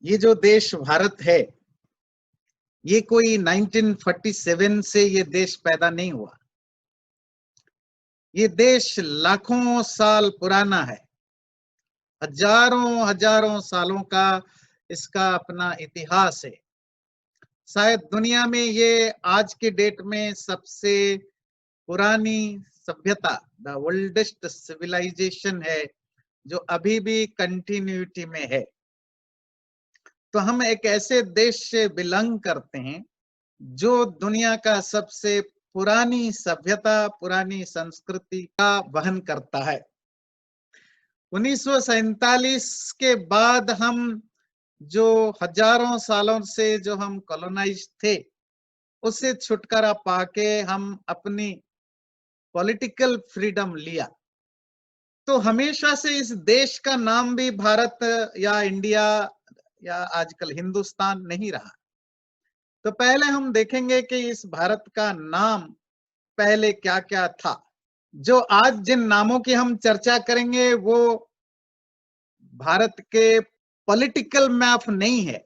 ये जो देश भारत है, ये कोई 1947 से ये देश पैदा नहीं हुआ। ये देश लाखों साल पुराना है, हजारों हजारों सालों का इसका अपना इतिहास है। शायद दुनिया में ये आज के डेट में सबसे पुरानी सभ्यता, द ओल्डेस्ट सिविलाइजेशन है, जो अभी भी कंटिन्यूटी में है। तो हम एक ऐसे देश से बिलोंग करते हैं जो दुनिया का सबसे पुरानी सभ्यता, पुरानी संस्कृति का वहन करता है। 1947 के बाद हम जो हजारों सालों से जो हम कॉलोनाइज थे, उससे छुटकारा पाके हम अपनी पॉलिटिकल फ्रीडम लिया। तो हमेशा से इस देश का नाम भी भारत या इंडिया या आजकल हिंदुस्तान नहीं रहा। तो पहले हम देखेंगे कि इस भारत का नाम पहले क्या क्या था। जो आज जिन नामों की हम चर्चा करेंगे वो भारत के पॉलिटिकल मैप नहीं है।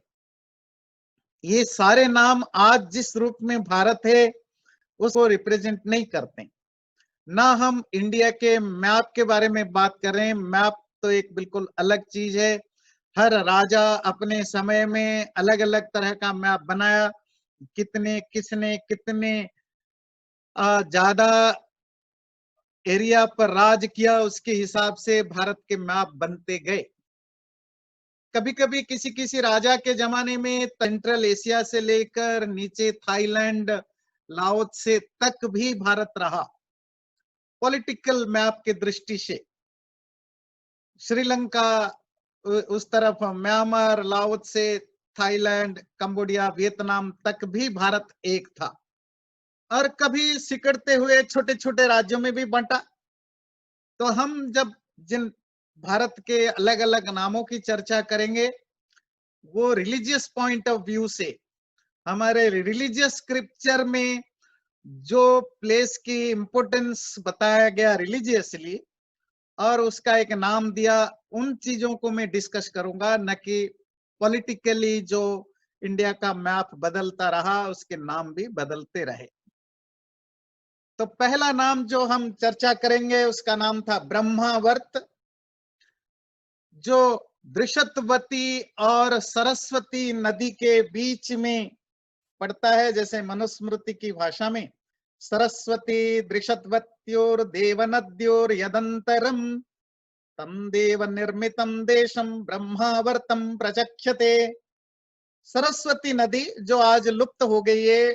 ये सारे नाम आज जिस रूप में भारत है उसको रिप्रेजेंट नहीं करते। ना हम इंडिया के मैप के बारे में बात कर रहे हैं। मैप तो एक बिल्कुल अलग चीज है। हर राजा अपने समय में अलग अलग तरह का मैप बनाया। किसने कितने ज्यादा एरिया पर राज किया, उसके हिसाब से भारत के मैप बनते गए। कभी कभी किसी किसी राजा के जमाने में सेंट्रल एशिया से लेकर नीचे थाईलैंड, लाओस से तक भी भारत रहा पॉलिटिकल मैप की दृष्टि से। श्रीलंका उस तरफ, म्यांमार, लाओस से थाईलैंड, कंबोडिया, वियतनाम तक भी भारत एक था। और कभी सिकड़ते हुए छोटे छोटे राज्यों में भी बंटा। तो हम जब जिन भारत के अलग अलग नामों की चर्चा करेंगे वो रिलीजियस पॉइंट ऑफ व्यू से, हमारे रिलीजियस स्क्रिप्चर में जो प्लेस की इंपोर्टेंस बताया गया रिलीजियसली और उसका एक नाम दिया, उन चीजों को मैं डिस्कस करूंगा, न कि पॉलिटिकली जो इंडिया का मैप बदलता रहा उसके नाम भी बदलते रहे। तो पहला नाम जो हम चर्चा करेंगे उसका नाम था ब्रह्मावर्त, जो दृशतवती और सरस्वती नदी के बीच में पड़ता है। जैसे मनुस्मृति की भाषा में सरस्वती दृशतवत्योर देवनद्योर यदंतरम तम देव निर्मितम देशम ब्रह्मावर्तम प्रचक्षते। सरस्वती नदी जो आज लुप्त हो गई है,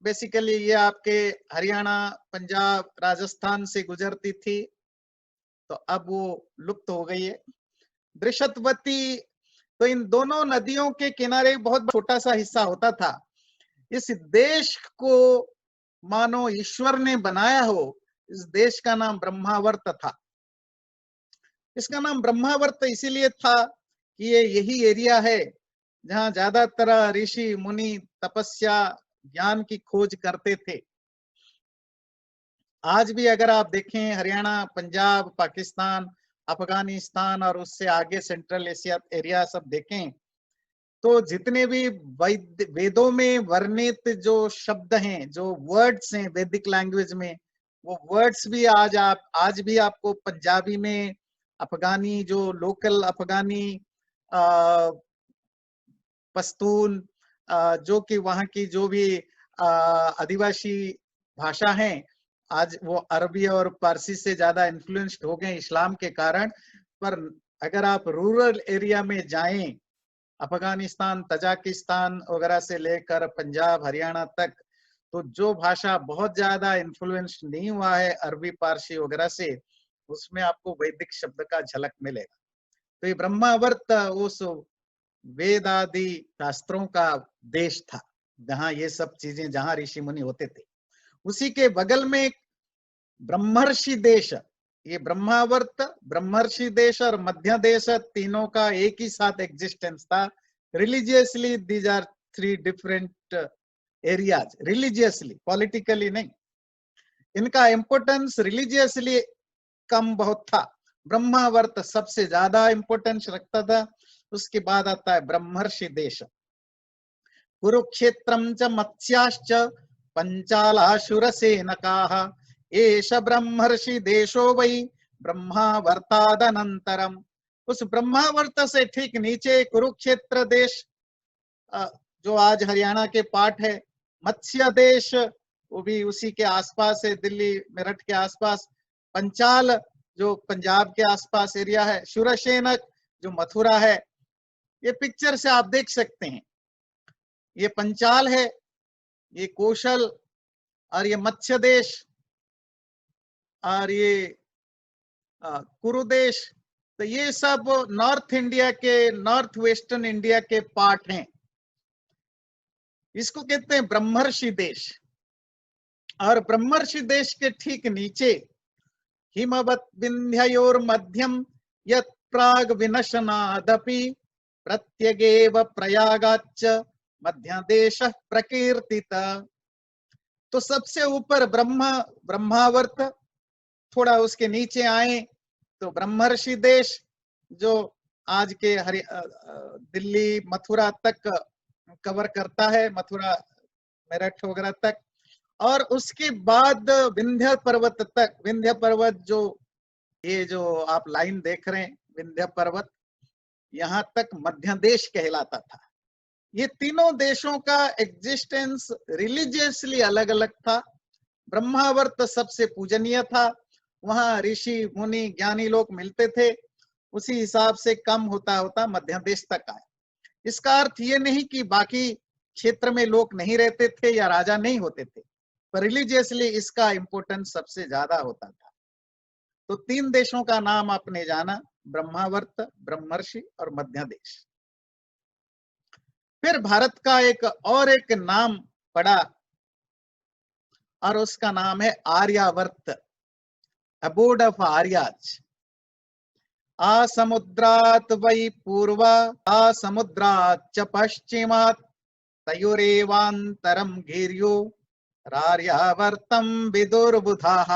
बेसिकली ये आपके हरियाणा, पंजाब, राजस्थान से गुजरती थी, तो अब वो लुप्त हो गई है। दृशतवती, तो इन दोनों नदियों के किनारे बहुत छोटा सा हिस्सा होता था। इस देश को मानो ईश्वर ने बनाया हो। इस देश का नाम ब्रह्मावर्त था। इसका नाम ब्रह्मावर्त इसीलिए था कि ये यही एरिया है जहां ज्यादातर ऋषि मुनि तपस्या ज्ञान की खोज करते थे। आज भी अगर आप देखें हरियाणा, पंजाब, पाकिस्तान, अफगानिस्तान और उससे आगे सेंट्रल एशिया एरिया सब देखें, तो जितने भी वेदों में वर्णित जो शब्द हैं, जो वर्ड्स हैं वैदिक लैंग्वेज में, वो वर्ड्स भी आज भी आपको पंजाबी में, अफगानी जो लोकल अफगानी, पश्तून, जो कि वहाँ की जो भी आदिवासी भाषा है, आज वो अरबी और पारसी से ज्यादा इन्फ्लुएंस्ड हो गए इस्लाम के कारण। पर अगर आप रूरल एरिया में जाएं, अफगानिस्तान, तजाकिस्तान वगैरह से लेकर पंजाब, हरियाणा तक, तो जो भाषा बहुत ज्यादा इन्फ्लुएंस नहीं हुआ है अरबी, पारसी वगैरह से, उसमें आपको वैदिक शब्द का झलक मिलेगा। तो ये ब्रह्मावर्त उस वेद आदि शास्त्रों का देश था जहां ये सब चीजें, जहां ऋषि मुनि होते थे। उसी के बगल में ब्रह्मर्षि देश, ये ब्रह्मावर्त, ब्रह्मर्षि देश और मध्य देश, तीनों का एक ही साथ एग्जिस्टेंस था। Religiously these are three different areas, religiously, politically नहीं। इनका इंपोर्टेंस रिलीजियसली कम बहुत था, ब्रह्मावर्त सबसे ज्यादा इंपॉर्टेंस रखता था। उसके बाद आता है ब्रह्मर्षि देश। कुरुक्षेत्रम च मत्स्याश्च पंचालाशुरसेनकाः एष ब्रह्मर्षि देशो वै ब्रह्मावर्तादनंतरम। उस ब्रह्मावर्त से ठीक नीचे कुरुक्षेत्र देश, जो आज हरियाणा के पार्ट है, मत्स्य देश वो भी उसी के आसपास है, दिल्ली मेरठ के आसपास, पंचाल जो पंजाब के आसपास एरिया है, शूरसेनक जो मथुरा है। ये पिक्चर से आप देख सकते हैं, ये पंचाल है, ये कौशल, और ये मत्स्य देश, और ये कुरुदेश। तो ये सब नॉर्थ इंडिया के, नॉर्थ वेस्टर्न इंडिया के पार्ट हैं। इसको कहते हैं ब्रह्मर्षि देश। और ब्रह्मर्षि देश के ठीक नीचे हिमवत विंध्योर मध्यम यत् प्राग विनशनादपि प्रत्यगेव प्रयागाच्च मध्य देश प्रकीर्तित। तो सबसे ऊपर ब्रह्मावर्त, थोड़ा उसके नीचे आए तो ब्रह्मर्षि देश, जो आज के दिल्ली मथुरा तक कवर करता है, मथुरा मेरठ वगैरह तक। और उसके बाद विंध्य पर्वत तक, विंध्य पर्वत जो ये जो आप लाइन देख रहे हैं, विंध्य पर्वत, यहाँ तक मध्य देश कहलाता था। ये तीनों देशों का एग्जिस्टेंस रिलीजियसली अलग अलग था। ब्रह्मावर्त सबसे पूजनीय था, वहां ऋषि मुनि ज्ञानी लोग मिलते थे, उसी हिसाब से कम होता होता मध्य देश तक आया। इसका अर्थ ये नहीं कि बाकी क्षेत्र में लोग नहीं रहते थे या राजा नहीं होते थे, पर रिलीजियसली इसका इंपॉर्टेंस सबसे ज्यादा होता था। तो तीन देशों का नाम आपने जाना, ब्रह्मावर्त, ब्रह्मर्षि और मध्य देश। फिर भारत का एक नाम पड़ा, और उसका नाम है आर्यावर्त, अबोर्ड ऑफ आर्याज। आसमुद्रात् वै पूर्वा आसमुद्रात् च पश्चिमात् तयोरेवान्तरं गीर्यो रार्यावर्तं विदुर्बुधाः।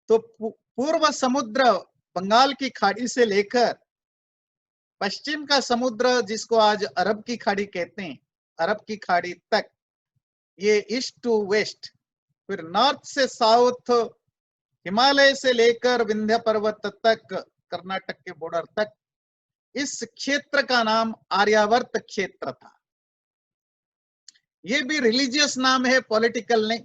तो पूर्व समुद्र बंगाल की खाड़ी से लेकर पश्चिम का समुद्र, जिसको आज अरब की खाड़ी कहते हैं, अरब की खाड़ी तक, ये ईस्ट टू वेस्ट, फिर नॉर्थ से साउथ, हिमालय से लेकर विंध्य पर्वत तक, कर्नाटक के बॉर्डर तक, इस क्षेत्र का नाम आर्यावर्त क्षेत्र था। ये भी रिलीजियस नाम है, पॉलिटिकल नहीं।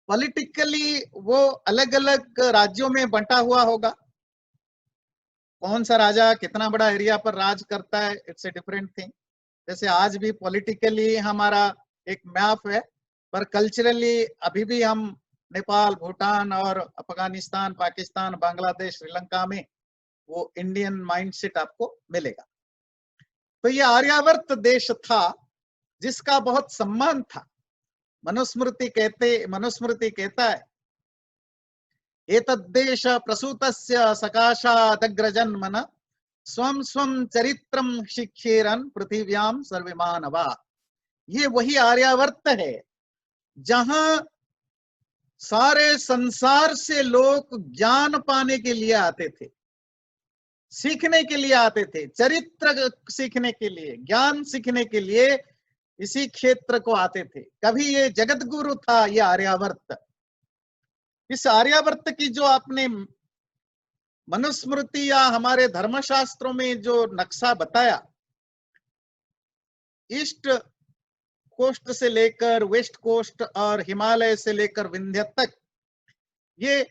पॉलिटिकली वो अलग अलग राज्यों में बंटा हुआ होगा, कौन सा राजा कितना बड़ा एरिया पर राज करता है, इट्स ए डिफरेंट थिंग। जैसे आज भी पॉलिटिकली हमारा एक मैप है, पर कल्चरली अभी भी हम नेपाल, भूटान और अफगानिस्तान, पाकिस्तान, बांग्लादेश, श्रीलंका में वो इंडियन माइंडसेट आपको मिलेगा। तो ये आर्यावर्त देश था जिसका बहुत सम्मान था। मनुस्मृति कहता है, एतद्देश प्रसूतस्य सकाशादग्रजन्मन स्वं स्वं चरित्रं शिक्षेरन् पृथिव्यां सर्वमानवा। ये वही आर्यावर्त है जहां सारे संसार से लोग ज्ञान पाने के लिए आते थे, सीखने के लिए आते थे, चरित्र सीखने के लिए, ज्ञान सीखने के लिए इसी क्षेत्र को आते थे। कभी ये जगत गुरु था ये आर्यावर्त। इस आर्यावर्त की जो आपने मनुस्मृति या हमारे धर्मशास्त्रों में जो नक्शा बताया, ईस्ट कोस्ट से लेकर वेस्ट कोस्ट और हिमालय से लेकर विंध्य तक, ये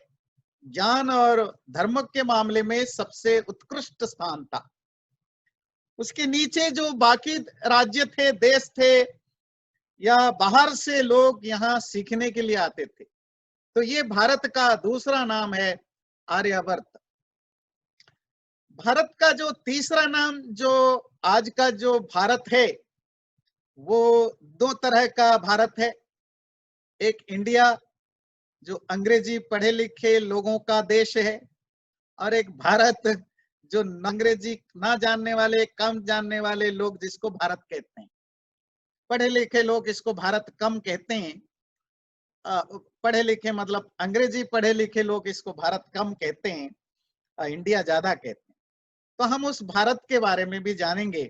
ज्ञान और धर्म के मामले में सबसे उत्कृष्ट स्थान था। उसके नीचे जो बाकी राज्य थे, देश थे, या बाहर से लोग यहाँ सीखने के लिए आते थे। तो ये भारत का दूसरा नाम है आर्यावर्त। भारत का जो तीसरा नाम, जो आज का जो भारत है, वो दो तरह का भारत है। एक इंडिया जो अंग्रेजी पढ़े लिखे लोगों का देश है, और एक भारत जो अंग्रेजी ना जानने वाले, कम जानने वाले लोग जिसको भारत कहते हैं। पढ़े लिखे लोग इसको भारत कम कहते हैं। पढ़े लिखे मतलब अंग्रेजी पढ़े लिखे लोग इसको भारत कम कहते हैं, इंडिया ज्यादा कहते हैं। तो हम उस भारत के बारे में भी जानेंगे,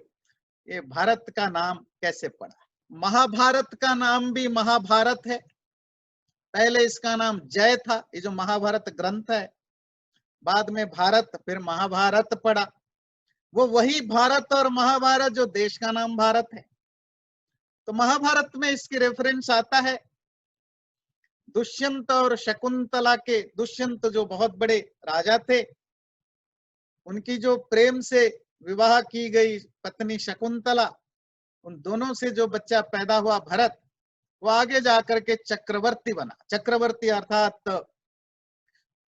ये भारत का नाम कैसे पड़ा। महाभारत का नाम भी महाभारत है, पहले इसका नाम जय था, ये जो महाभारत ग्रंथ है, बाद में भारत फिर महाभारत पड़ा। वो वही भारत और महाभारत जो देश का नाम भारत है। तो महाभारत में इसकी रेफरेंस आता है दुष्यंत और शकुंतला के। दुष्यंत जो बहुत बड़े राजा थे, उनकी जो प्रेम से विवाह की गई पत्नी शकुंतला, उन दोनों से जो बच्चा पैदा हुआ भरत, वो आगे जाकर के चक्रवर्ती बना। चक्रवर्ती अर्थात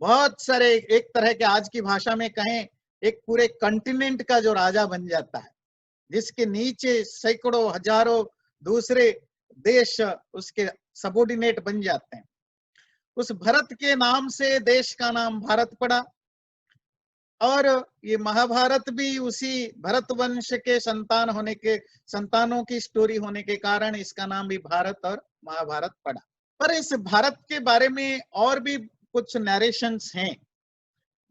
बहुत सारे, एक तरह के आज की भाषा में कहें, एक पूरे कॉन्टिनेंट का जो राजा बन जाता है, जिसके नीचे सैकड़ों हजारों दूसरे देश उसके सबऑर्डिनेट बन जाते हैं। उस भरत के नाम से देश का नाम भारत पड़ा। और ये महाभारत भी उसी भरत वंश के संतान होने के, संतानों की स्टोरी होने के कारण इसका नाम भी भारत और महाभारत पड़ा। पर इस भारत के बारे में और भी कुछ नरेशंस हैं।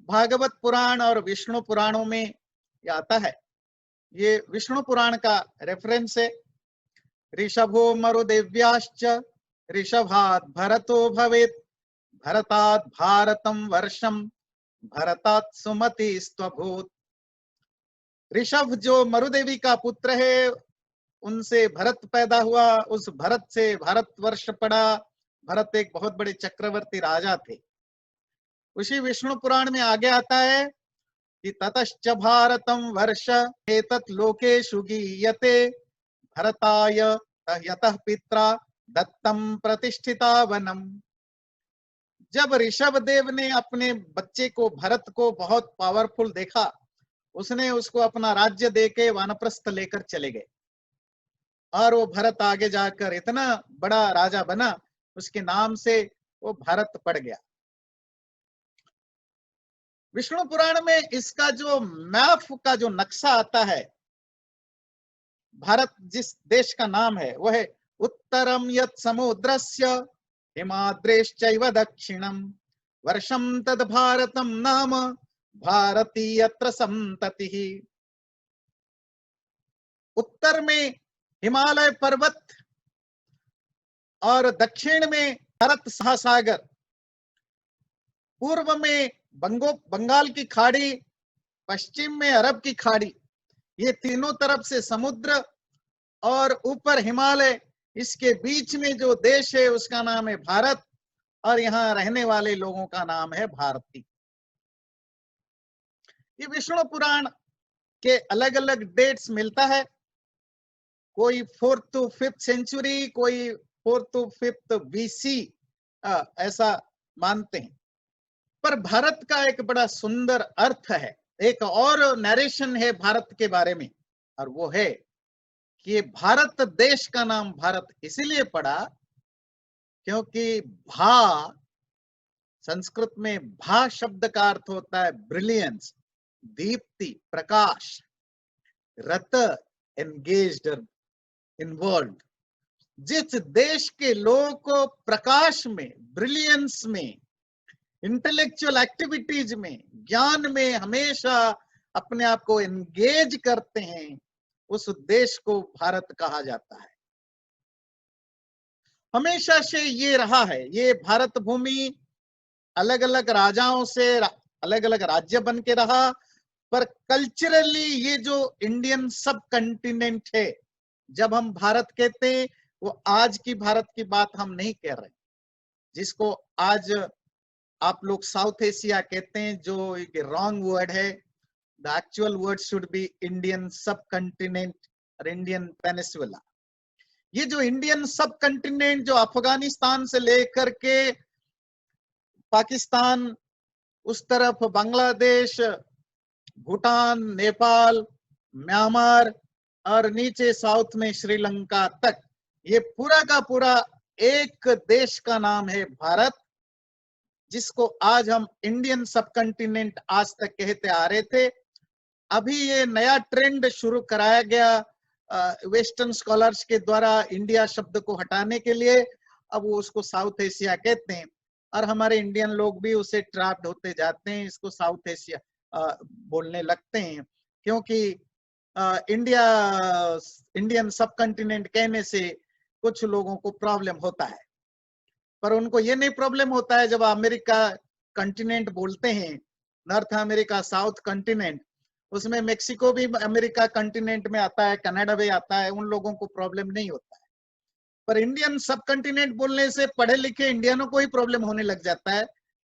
भागवत पुराण और विष्णु पुराणों में ये आता है। ये विष्णु पुराण का रेफरेंस है। ऋषभो मरुदेव्याश्च ऋषभात् भरतो भवेत्, भरतात् भारतम वर्षम, भरतात् सुमति स्वभूत। ऋषभ जो मरुदेवी का पुत्र है, उनसे भरत पैदा हुआ, उस भरत से भारतवर्ष पड़ा। भरत एक बहुत बड़े चक्रवर्ती राजा थे। उसी विष्णु पुराण में आगे आता है कि ततश्च भारतम वर्ष एतत् लोकेषु गीयते, भरताय यतः पित्रा दत्तम प्रतिष्ठिता वनम। जब ऋषभ देव ने अपने बच्चे को, भरत को बहुत पावरफुल देखा, उसने उसको अपना राज्य देके वानप्रस्थ लेकर चले गए। और वो भरत आगे जाकर इतना बड़ा राजा बना, उसके नाम से वो भारत पड़ गया। विष्णु पुराण में इसका जो मैप का जो नक्शा आता है, भारत जिस देश का नाम है वो है उत्तरम यत् समुद्रस्य हिमाद्रेश्चैव दक्षिणम, वर्षम तद भारतम नाम भारतीयत्र संततिः। उत्तर में हिमालय पर्वत और दक्षिण में भारत महासागर, पूर्व में बंगाल की खाड़ी, पश्चिम में अरब की खाड़ी, ये तीनों तरफ से समुद्र, और ऊपर हिमालय। इसके बीच में जो देश है उसका नाम है भारत, और यहाँ रहने वाले लोगों का नाम है भारती। ये विष्णु पुराण के अलग अलग डेट्स मिलता है, कोई 4th to 5th सेंचुरी, कोई 4th to 5th BC ऐसा मानते हैं। पर भारत का एक बड़ा सुंदर अर्थ है, एक और नरेशन है भारत के बारे में, और वो है कि भारत देश का नाम भारत इसीलिए पड़ा क्योंकि भा, संस्कृत में भा शब्द का अर्थ होता है ब्रिलियंस, दीप्ति, प्रकाश। रत, एंगेज्ड, इन्वॉल्व। जिस देश के लोगों को प्रकाश में, ब्रिलियंस में, इंटेलेक्चुअल एक्टिविटीज में, ज्ञान में हमेशा अपने आप को एंगेज करते हैं, उस देश को भारत कहा जाता है। हमेशा से ये रहा है। ये भारत भूमि अलग अलग राजाओं से अलग अलग राज्य बन के रहा, पर कल्चरली ये जो इंडियन सब कंटिनेंट है, जब हम भारत कहते हैं वो आज की भारत की बात हम नहीं कह रहे, जिसको आज आप लोग साउथ एशिया कहते हैं, जो एक रॉन्ग वर्ड है। The actual word should be Indian सब कंटिनेंट और इंडियन पेनिसुला। ये जो इंडियन सब कंटिनेंट, जो अफगानिस्तान से लेकर के पाकिस्तान, उस तरफ बांग्लादेश, भूटान, नेपाल, म्यांमार, और नीचे साउथ में श्रीलंका तक, ये पूरा का पूरा एक देश का नाम है भारत, जिसको आज हम इंडियन सब कंटिनेंट आज तक कहते आ रहे थे। अभी ये नया ट्रेंड शुरू कराया गया वेस्टर्न स्कॉलर्स के द्वारा इंडिया शब्द को हटाने के लिए, अब वो उसको साउथ एशिया कहते हैं, और हमारे इंडियन लोग भी उसे ट्रैप्ड होते जाते हैं, इसको साउथ एशिया बोलने लगते हैं, क्योंकि इंडियन सब कॉन्टिनेंट कहने से कुछ लोगों को प्रॉब्लम होता है, पर उनको ये नहीं प्रॉब्लम होता है जब अमेरिका कॉन्टिनेंट बोलते हैं, नॉर्थ अमेरिका, साउथ कॉन्टिनेंट, उसमें मेक्सिको भी अमेरिका कॉन्टिनेंट में आता है, कनाडा भी आता है, उन लोगों को प्रॉब्लम नहीं होता है। पर इंडियन सब कॉन्टिनेंट बोलने से पढ़े लिखे इंडियनों को ही प्रॉब्लम होने लग जाता है,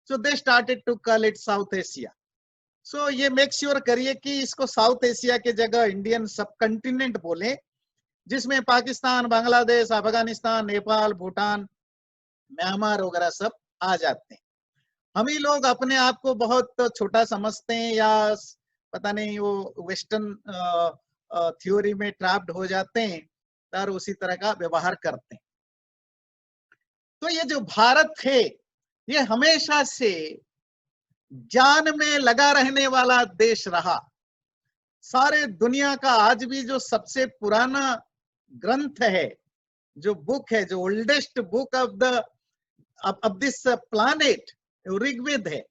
so they started to call it South Asia. So ये मेक श्योर करिए कि इसको साउथ एशिया के जगह इंडियन सब कॉन्टिनेंट बोले, जिसमें पाकिस्तान, बांग्लादेश, अफगानिस्तान, नेपाल, भूटान, म्यांमार वगैरह सब आ जाते हैं। हम ही लोग अपने आप को बहुत छोटा समझते हैं, या पता नहीं वो वेस्टर्न थ्योरी में ट्रैप्ड हो जाते हैं और उसी तरह का व्यवहार करते हैं। तो ये जो भारत है, ये हमेशा से ज्ञान में लगा रहने वाला देश रहा। सारे दुनिया का आज भी जो सबसे पुराना ग्रंथ है, जो बुक है, जो oldest book of this planet, Rigveda है।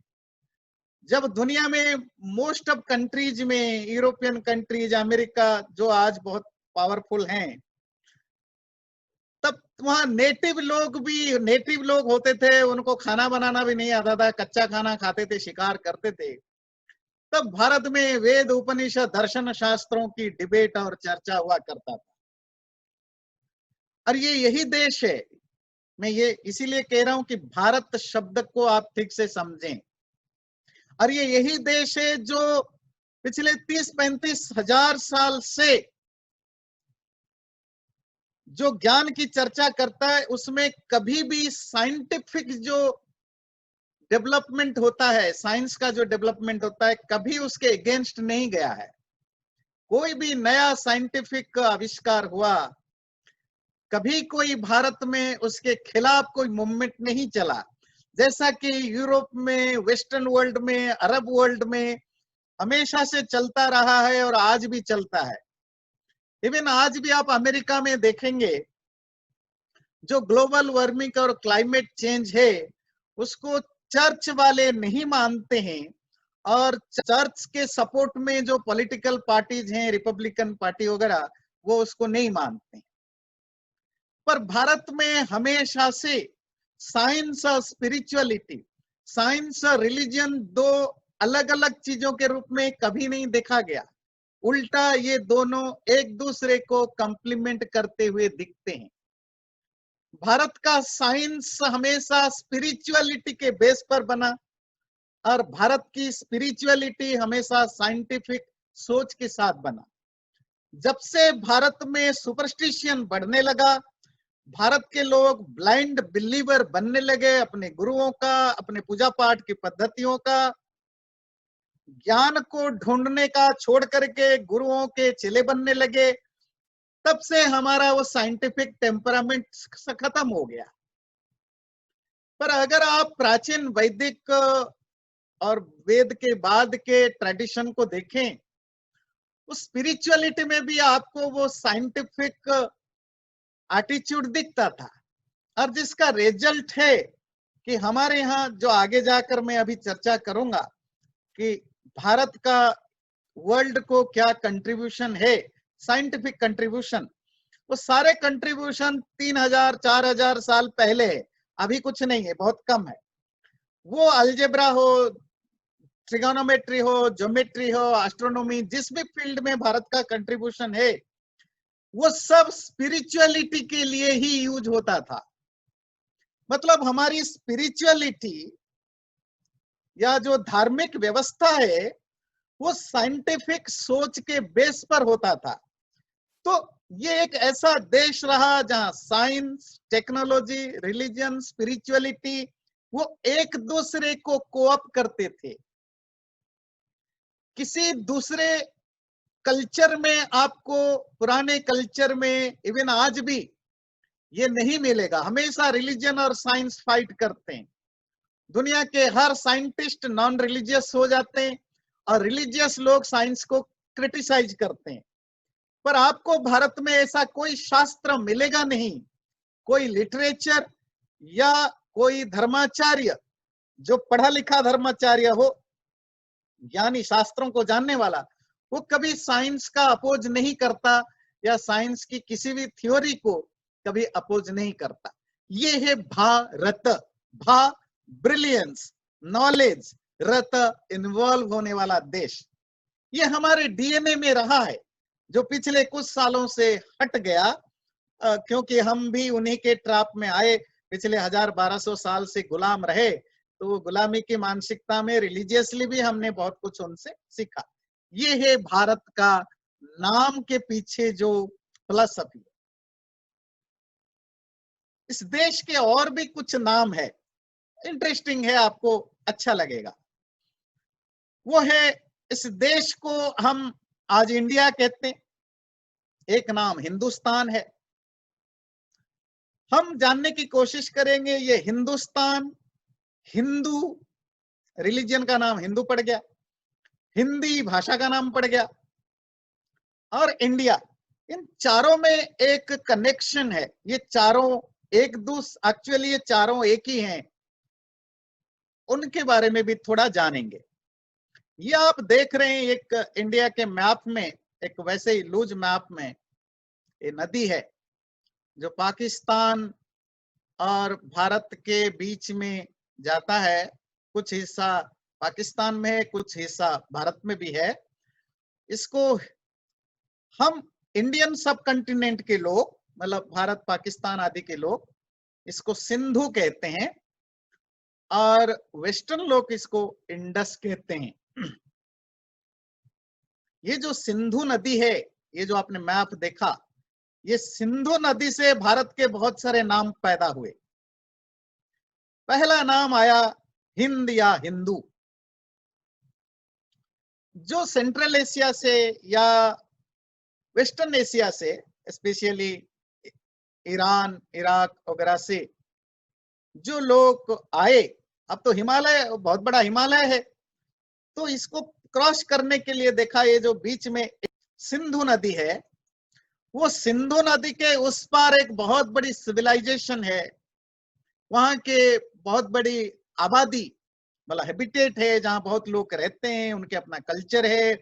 जब दुनिया में मोस्ट ऑफ कंट्रीज में, यूरोपियन कंट्रीज, अमेरिका जो आज बहुत पावरफुल हैं, तब वहां नेटिव लोग होते थे, उनको खाना बनाना भी नहीं आता था, कच्चा खाना खाते थे, शिकार करते थे। तब भारत में वेद, उपनिषद, दर्शन शास्त्रों की डिबेट और चर्चा हुआ करता था। और ये यही देश है, मैं ये इसीलिए कह रहा हूं कि भारत शब्द को आप ठीक से समझें। और ये यही देश है जो पिछले 30-35 हजार साल से जो ज्ञान की चर्चा करता है, उसमें कभी भी साइंटिफिक जो डेवलपमेंट होता है, साइंस का जो डेवलपमेंट होता है, कभी उसके अगेंस्ट नहीं गया है। कोई भी नया साइंटिफिक आविष्कार हुआ, कभी कोई भारत में उसके खिलाफ कोई मूवमेंट नहीं चला, जैसा कि यूरोप में, वेस्टर्न वर्ल्ड में, अरब वर्ल्ड में हमेशा से चलता रहा है और आज भी चलता है। इवन आज भी आप अमेरिका में देखेंगे, जो ग्लोबल वार्मिंग और क्लाइमेट चेंज है, उसको चर्च वाले नहीं मानते हैं, और चर्च के सपोर्ट में जो पॉलिटिकल पार्टीज हैं, रिपब्लिकन पार्टी वगैरह, वो उसको नहीं मानते हैं। पर भारत में हमेशा से साइंस और स्पिरिचुअलिटी, साइंस और रिलीजन दो अलग अलग चीजों के रूप में कभी नहीं देखा गया। उल्टा ये दोनों एक दूसरे को कंप्लीमेंट करते हुए दिखते हैं। भारत का साइंस हमेशा स्पिरिचुअलिटी के बेस पर बना, और भारत की स्पिरिचुअलिटी हमेशा साइंटिफिक सोच के साथ बना। जब से भारत में सुपरस्टिशन बढ़ने लगा, भारत के लोग ब्लाइंड बिलीवर बनने लगे, अपने गुरुओं का, अपने पूजा पाठ की पद्धतियों का, ज्ञान को ढूंढने का छोड़ करके गुरुओं के चेले बनने लगे, तब से हमारा वो साइंटिफिक टेम्परामेंट खत्म हो गया। पर अगर आप प्राचीन वैदिक और वेद के बाद के ट्रेडिशन को देखें, उस स्पिरिचुअलिटी में भी आपको वो साइंटिफिक एटीट्यूड दिखता था, और जिसका रिजल्ट है कि हमारे यहाँ जो आगे जाकर मैं अभी चर्चा करूंगा कि भारत का वर्ल्ड को क्या कंट्रीब्यूशन है, साइंटिफिक कंट्रीब्यूशन, वो सारे कंट्रीब्यूशन 3000-4000 साल पहले है, अभी कुछ नहीं है, बहुत कम है। वो अलजेब्रा हो, ट्रिगोनोमेट्री हो, ज्योमेट्री हो, एस्ट्रोनॉमी, जिस भी फील्ड में भारत का कंट्रीब्यूशन है, वो सब स्पिरिचुअलिटी के लिए ही यूज होता था। मतलब हमारी स्पिरिचुअलिटी या जो धार्मिक व्यवस्था है, वो साइंटिफिक सोच के बेस पर होता था। तो ये एक ऐसा देश रहा जहां साइंस, टेक्नोलॉजी, रिलीजन, स्पिरिचुअलिटी वो एक दूसरे को कोऑप करते थे। किसी दूसरे कल्चर में आपको, पुराने कल्चर में, इवन आज भी ये नहीं मिलेगा। हमेशा रिलीजन और साइंस फाइट करते हैं। दुनिया के हर साइंटिस्ट नॉन रिलीजियस हो जाते हैं, और रिलीजियस लोग साइंस को क्रिटिसाइज करते हैं। पर आपको भारत में ऐसा कोई शास्त्र मिलेगा नहीं, कोई लिटरेचर या कोई धर्माचार्य जो पढ़ा लिखा धर्माचार्य हो, ज्ञानी, शास्त्रों को जानने वाला, वो कभी साइंस का अपोज नहीं करता या साइंस की किसी भी थ्योरी को कभी अपोज नहीं करता। ये है भारत, भा ब्रिलियंस, नॉलेज, रत इन्वॉल्व होने वाला देश। ये हमारे डीएनए में रहा है, जो पिछले कुछ सालों से हट गया, क्योंकि हम भी उन्हीं के ट्रैप में आए। पिछले 1000-1200 साल से गुलाम रहे, तो वो गुलामी की मानसिकता में रिलीजियसली भी हमने बहुत कुछ उनसे सीखा। ये है भारत का नाम के पीछे जो फिलॉसफी है। इस देश के और भी कुछ नाम है, इंटरेस्टिंग है, आपको अच्छा लगेगा। वो है, इस देश को हम आज इंडिया कहते हैं, एक नाम हिंदुस्तान है। हम जानने की कोशिश करेंगे ये हिंदुस्तान, हिंदू रिलीजन का नाम हिंदू पड़ गया, हिंदी भाषा का नाम पड़ गया, और इंडिया, इन चारों में एक कनेक्शन है। ये चारों एक दूसरे, एक्चुअली ये चारों एक ही हैं, उनके बारे में भी थोड़ा जानेंगे। ये आप देख रहे हैं एक इंडिया के मैप में, एक वैसे ही लूज मैप में ये नदी है जो पाकिस्तान और भारत के बीच में जाता है। कुछ हिस्सा पाकिस्तान में है, कुछ हिस्सा भारत में भी है। इसको हम इंडियन सब कॉन्टिनेंट के लोग, मतलब भारत, पाकिस्तान आदि के लोग, इसको सिंधु कहते हैं, और वेस्टर्न लोग इसको इंडस कहते हैं। ये जो सिंधु नदी है, ये जो आपने मैप देखा, ये सिंधु नदी से भारत के बहुत सारे नाम पैदा हुए। पहला नाम आया हिंद या हिंदू, जो सेंट्रल एशिया से या वेस्टर्न एशिया से, स्पेशली ईरान, इराक वगैरह से जो लोग आए, अब तो हिमालय, बहुत बड़ा हिमालय है, तो इसको क्रॉस करने के लिए देखा, ये जो बीच में सिंधु नदी है, वो सिंधु नदी के उस पार एक बहुत बड़ी सिविलाइजेशन है, वहां के बहुत बड़ी आबादी, मतलब हैबिटेट है, जहां बहुत लोग रहते हैं, उनके अपना कल्चर है,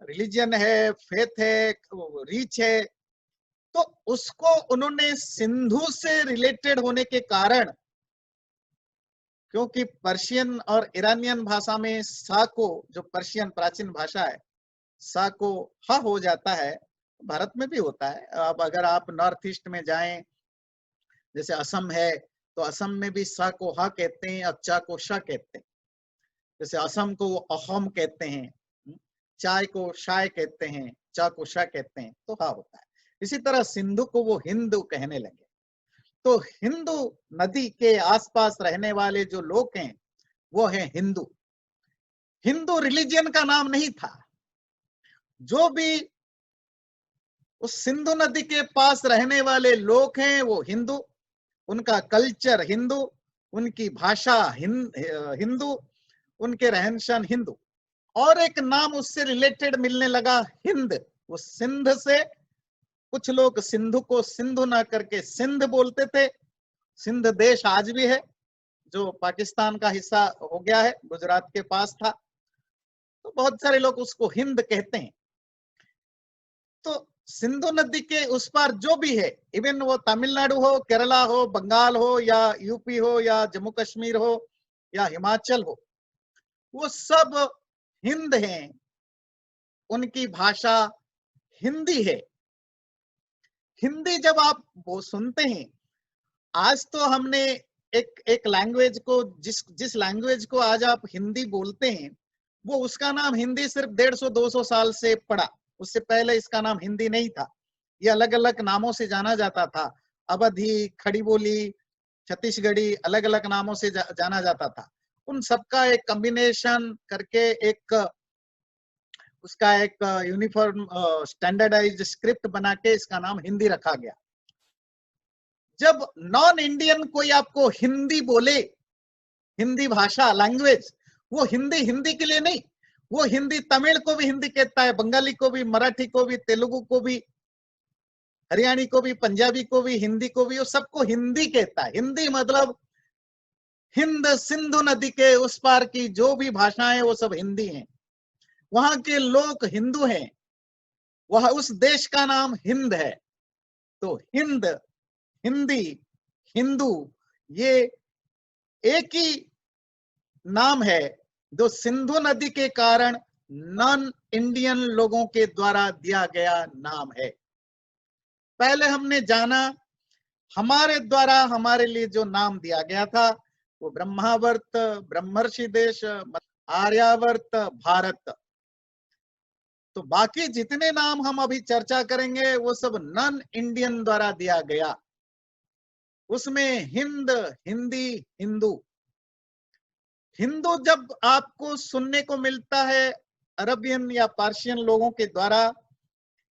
रिलीजन है, फेथ है, रीच है। तो उसको उन्होंने सिंधु से रिलेटेड होने के कारण, क्योंकि पर्शियन और ईरानियन भाषा में सा को, जो पर्शियन प्राचीन भाषा है, सा को ह हो जाता है, भारत में भी होता है। अब अगर आप नॉर्थ ईस्ट में जाएं, जैसे असम है, तो असम में भी सा को हा कहते हैं और चा को शा कहते हैं। जैसे असम को अहोम कहते हैं, चाय को शाय कहते हैं, चा को शा कहते हैं, तो हा होता है। इसी तरह सिंधु को वो हिंदू कहने लगे। तो हिंदू नदी के आसपास रहने वाले जो लोग हैं, वो है हिंदू। हिंदू रिलीजियन का नाम नहीं था। जो भी उस सिंधु नदी के पास रहने वाले लोग हैं, वो हिंदू, उनका कल्चर हिंदू, उनकी भाषा हिंदू, उनके रहन सहन हिंदू। और एक नाम उससे रिलेटेड मिलने लगा, हिंद। वो सिंध से, कुछ लोग सिंधु को सिंधु ना करके सिंध बोलते थे। सिंध देश आज भी है, जो पाकिस्तान का हिस्सा हो गया है, गुजरात के पास था, तो बहुत सारे लोग उसको हिंद कहते हैं। तो सिंधु नदी के उस पार जो भी है, इवन वो तमिलनाडु हो, केरला हो, बंगाल हो, या यूपी हो, या जम्मू कश्मीर हो, या हिमाचल हो, वो सब हिंद हैं, उनकी भाषा हिंदी है। हिंदी जब आप वो सुनते हैं, आज तो हमने एक लैंग्वेज को, जिस लैंग्वेज को आज आप हिंदी बोलते हैं, वो उसका नाम हिंदी सिर्फ 150-200 साल से पड़ा। उससे पहले इसका नाम हिंदी नहीं था, ये अलग अलग नामों से जाना जाता था। अवधी, खड़ी बोली, छत्तीसगढ़ी, अलग अलग नामों से जाना जाता था। उन सबका एक कॉम्बिनेशन करके उसका एक यूनिफॉर्म स्टैंडर्डाइज्ड स्क्रिप्ट बना के इसका नाम हिंदी रखा गया। जब नॉन इंडियन कोई आपको हिंदी बोले, हिंदी भाषा, लैंग्वेज, वो हिंदी हिंदी के लिए नहीं, वो हिंदी तमिल को भी हिंदी कहता है, बंगाली को भी, मराठी को भी, तेलुगु को भी, हरियाणी को भी, पंजाबी को भी, हिंदी को भी, वो सबको हिंदी कहता है। हिंदी मतलब हिंद सिंधु नदी के उस पार की जो भी भाषाएं वो सब हिंदी हैं। वहां के लोग हिंदू हैं, वह उस देश का नाम हिंद है। तो हिंद, हिंदी, हिंदू, ये एक ही नाम है जो सिंधु नदी के कारण नॉन इंडियन लोगों के द्वारा दिया गया नाम है। पहले हमने जाना हमारे द्वारा हमारे लिए जो नाम दिया गया था वो ब्रह्मावर्त, ब्रह्मर्षि देश, आर्यावर्त, भारत। तो बाकी जितने नाम हम अभी चर्चा करेंगे वो सब नॉन इंडियन द्वारा दिया गया। उसमें हिंद, हिंदी, हिंदू। हिंदू जब आपको सुनने को मिलता है अरबियन या पार्शियन लोगों के द्वारा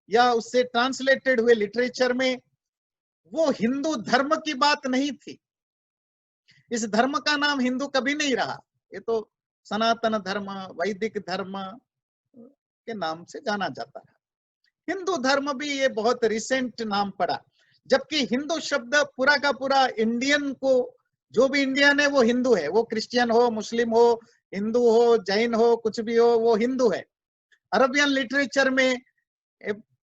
या उससे ट्रांसलेटेड हुए लिटरेचर में, वो हिंदू धर्म की बात नहीं थी। इस धर्म का नाम हिंदू कभी नहीं रहा। ये तो सनातन धर्म, वैदिक धर्म के नाम से जाना जाता है। हिंदू धर्म भी ये बहुत रिसेंट नाम पड़ा। जबकि हिंदू शब्द पूरा का पूरा इंडियन को, जो भी इंडियन है वो हिंदू है। वो क्रिश्चियन हो, मुस्लिम हो, हिंदू हो, जैन हो, कुछ भी हो, वो हिंदू है। अरबियन लिटरेचर में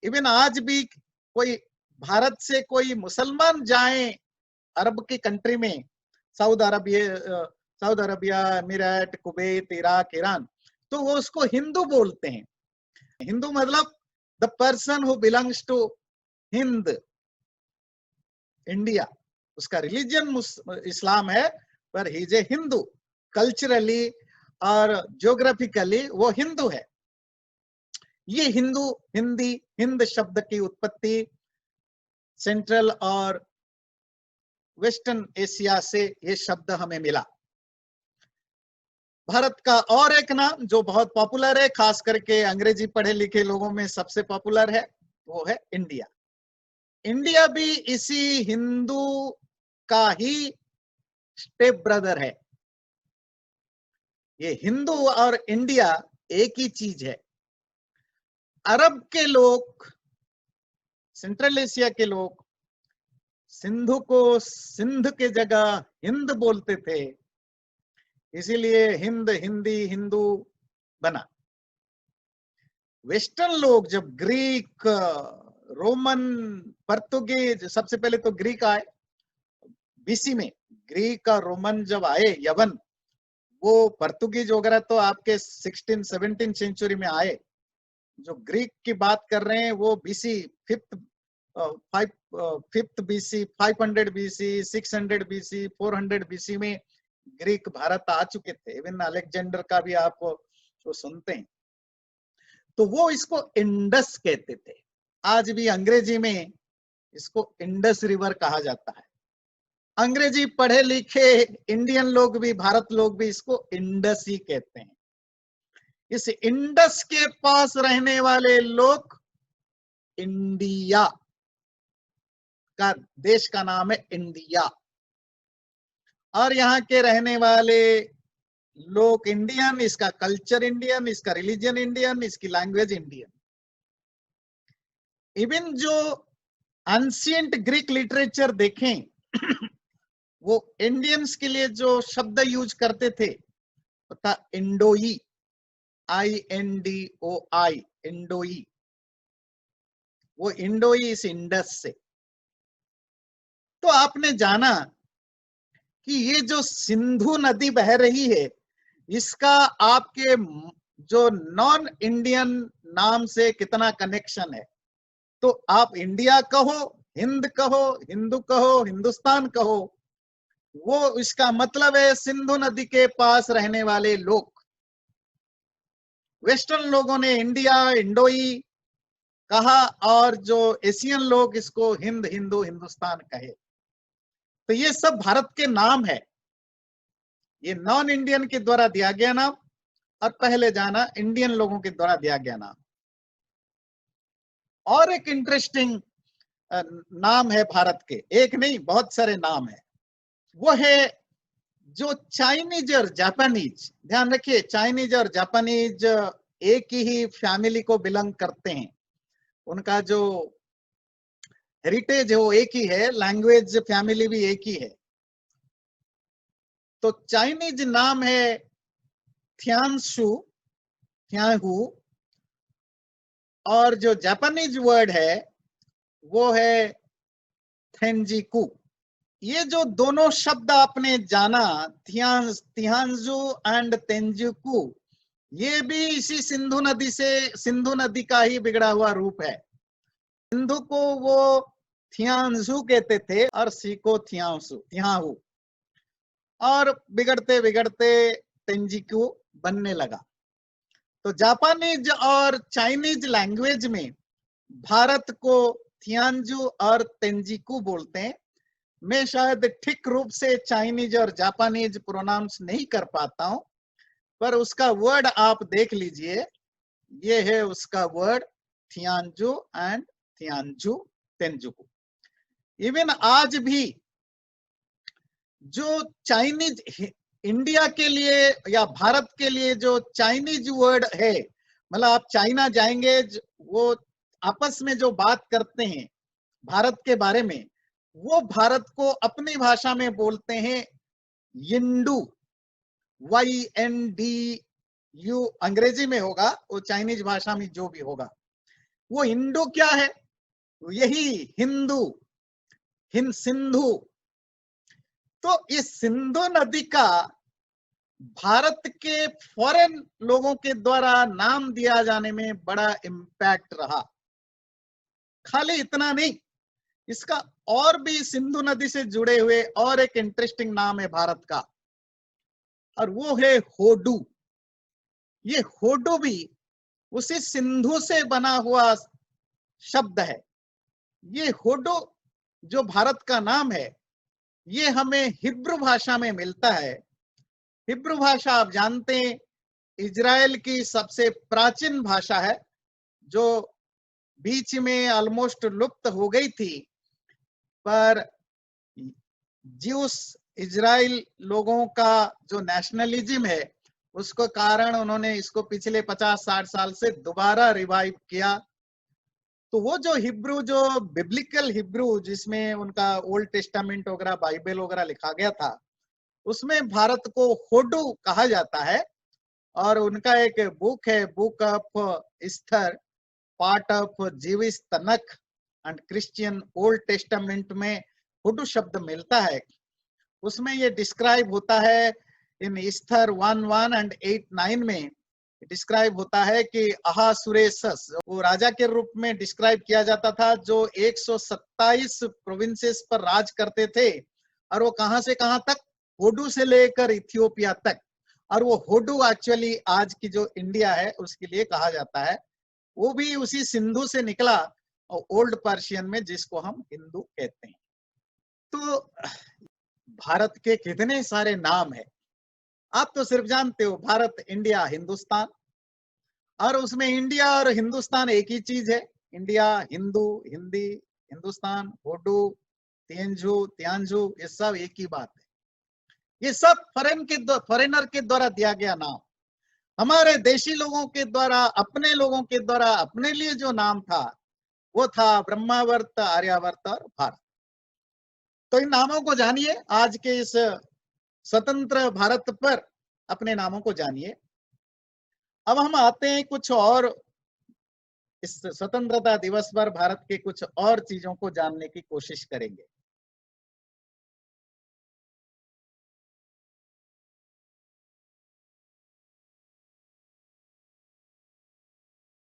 इवन आज भी कोई भारत से कोई मुसलमान जाए अरब की कंट्री में, Saudi Arabia, Emirate, Kuwait, Iraq, Iran, तो वो उसको हिंदू बोलते हैं। हिंदू मतलब the person who belongs to Hind, India. उसका रिलीजन इस्लाम है, पर he is a Hindu. Culturally और ज्योग्राफिकली वो हिंदू है। ये हिंदू, हिंदी, हिंद शब्द की उत्पत्ति सेंट्रल और वेस्टर्न एशिया से ये शब्द हमें मिला। भारत का और एक नाम जो बहुत पॉपुलर है, खास करके अंग्रेजी पढ़े लिखे लोगों में सबसे पॉपुलर है, वो है इंडिया। इंडिया भी इसी हिंदू का ही स्टेप ब्रदर है। ये हिंदू और इंडिया एक ही चीज है। अरब के लोग, सेंट्रल एशिया के लोग सिंधु को सिंध के जगह हिंद बोलते थे, इसीलिए हिंद, हिंदी, हिंदू बना। वेस्टर्न लोग जब ग्रीक, रोमन, पुर्तगाली, सबसे पहले तो ग्रीक आए बीसी में। ग्रीक और रोमन जब आए यवन, वो पुर्तगीज वगैरह तो आपके 16-17 सेंचुरी में आए। जो ग्रीक की बात कर रहे हैं वो BC fifth BC, 500 BC, 600 BC, 400 BC में ग्रीक भारत आ चुके थे। इवन अलेक्जेंडर का भी आप वो सुनते हैं। तो वो इसको इंडस कहते थे। आज भी अंग्रेजी में इसको इंडस रिवर कहा जाता है। अंग्रेजी पढ़े लिखे इंडियन लोग भी, भारत लोग भी इसको इंडस ही कहते हैं। इस इंडस के पास रहने वाले लोग, इंडिया का देश का नाम है इंडिया, और यहाँ के रहने वाले लोग इंडियन, इसका कल्चर इंडियन, इसका रिलीजन इंडियन, इसकी लैंग्वेज इंडियन। इवन जो एंशिएंट ग्रीक लिटरेचर देखें, वो इंडियंस के लिए जो शब्द यूज करते थे वो था इंडोई, INDOI, इंडोई। वो इंडोई इस इंडस से। तो आपने जाना कि ये जो सिंधु नदी बह रही है, इसका आपके जो नॉन इंडियन नाम से कितना कनेक्शन है। तो आप इंडिया कहो, हिंद कहो, हिंदू कहो, हिंदुस्तान कहो, वो इसका मतलब है सिंधु नदी के पास रहने वाले लोग। वेस्टर्न लोगों ने इंडिया, इंडोई कहा, और जो एशियन लोग इसको हिंद, हिंदू, हिंदुस्तान कहे। तो ये सब भारत के नाम है। ये नॉन इंडियन के द्वारा दिया गया नाम, और पहले जाना इंडियन लोगों के द्वारा दिया गया नाम। और एक इंटरेस्टिंग नाम है भारत के, एक नहीं बहुत सारे नाम है। वो है जो चाइनीज और जापानीज, ध्यान रखिए चाइनीज और जापानीज एक ही फैमिली को बिलोंग करते हैं। उनका जो हेरिटेज वो एक ही है, लैंग्वेज फैमिली भी एक ही है। तो चाइनीज नाम है थियांशु, थियांहू, और जो जापानीज वर्ड है वो है थेंजिकू। ये जो दोनों शब्द आपने जाना, तिहांजू एंड तेंजुकू, ये भी इसी सिंधु नदी का ही बिगड़ा हुआ रूप है। सिंधु को वो थियांजू कहते थे और सी को थियांहू, और बिगड़ते बिगड़ते तेंजिकू बनने लगा। तो जापानीज और चाइनीज लैंग्वेज में भारत को थियांजू और तेंजिकू बोलते हैं। मैं शायद ठीक रूप से चाइनीज और जापानीज प्रोनाउंस नहीं कर पाता हूं, पर उसका वर्ड आप देख लीजिए, ये है उसका वर्ड थियांजू एंड थियांजू, तेंजुकू। इवन आज भी जो चाइनीज इंडिया के लिए या भारत के लिए जो चाइनीज वर्ड है, मतलब आप चाइना जाएंगे, वो आपस में जो बात करते हैं भारत के बारे में, वो भारत को अपनी भाषा में बोलते हैं यिंडू, YNDU अंग्रेजी में होगा, वो चाइनीज भाषा में जो भी होगा। वो हिंदू क्या है? यही हिंदू, सिंधु। तो इस सिंधु नदी का भारत के फॉरेन लोगों के द्वारा नाम दिया जाने में बड़ा इम्पैक्ट रहा। खाली इतना नहीं, इसका और भी सिंधु नदी से जुड़े हुए और एक इंटरेस्टिंग नाम है भारत का, और वो है होडू। ये होडू भी उसी सिंधु से बना हुआ शब्द है। ये होडू जो भारत का नाम है, ये हमें हिब्रू भाषा में मिलता है। हिब्रू भाषा आप जानते हैं इजराइल की सबसे प्राचीन भाषा है, जो बीच में ऑलमोस्ट लुप्त हो गई थी, पर ज्यूस इजराइल लोगों का जो नेशनलिज्म है, उसको कारण उन्होंने इसको पिछले 50-60 साल से दोबारा रिवाइव किया। तो वो जो हिब्रू, जो बिब्लिकल हिब्रू, जिसमें उनका ओल्ड टेस्टामेंट वगैरह, बाइबल वगैरह लिखा गया था, उसमें भारत को होडू कहा जाता है। और उनका एक बुक है, book of Esther, part of Jewish Tanakh and Christian Old Testament में होडू शब्द मिलता है। उसमें ये डिस्क्राइब होता है इन इस्थर 1:1 एंड 8:9 में डिस्क्राइब होता है कि अहासुरेसस, वो राजा के रूप में डिस्क्राइब किया जाता था, जो 127 प्रोविंसेस पर राज करते थे। और वो कहां से कहां तक? होडू से लेकर इथियोपिया तक। और वो होडू एक्चुअली आज की जो इंडिया है उसके लिए कहा जाता है। वो भी उसी सिंधु से निकला, और ओल्ड पर्शियन में जिसको हम हिंदू कहते हैं। तो भारत के कितने सारे नाम है। आप तो सिर्फ जानते हो भारत, इंडिया, हिंदुस्तान, और उसमें इंडिया और हिंदुस्तान एक ही चीज है। इंडिया, हिंदू, हिंदी, हिंदुस्तान, होडू, तियांजू, ये सब एक ही बात है। ये सब फॉरेनर के द्वारा दिया गया नाम। हमारे देशी लोगों के द्वारा, अपने लोगों के द्वारा अपने लिए जो नाम था, वो था ब्रह्मावर्त, आर्यावर्त और भारत। तो इन नामों को जानिए, आज के इस स्वतंत्र भारत पर अपने नामों को जानिए। अब हम आते हैं कुछ और, इस स्वतंत्रता दिवस पर भारत के कुछ और चीजों को जानने की कोशिश करेंगे।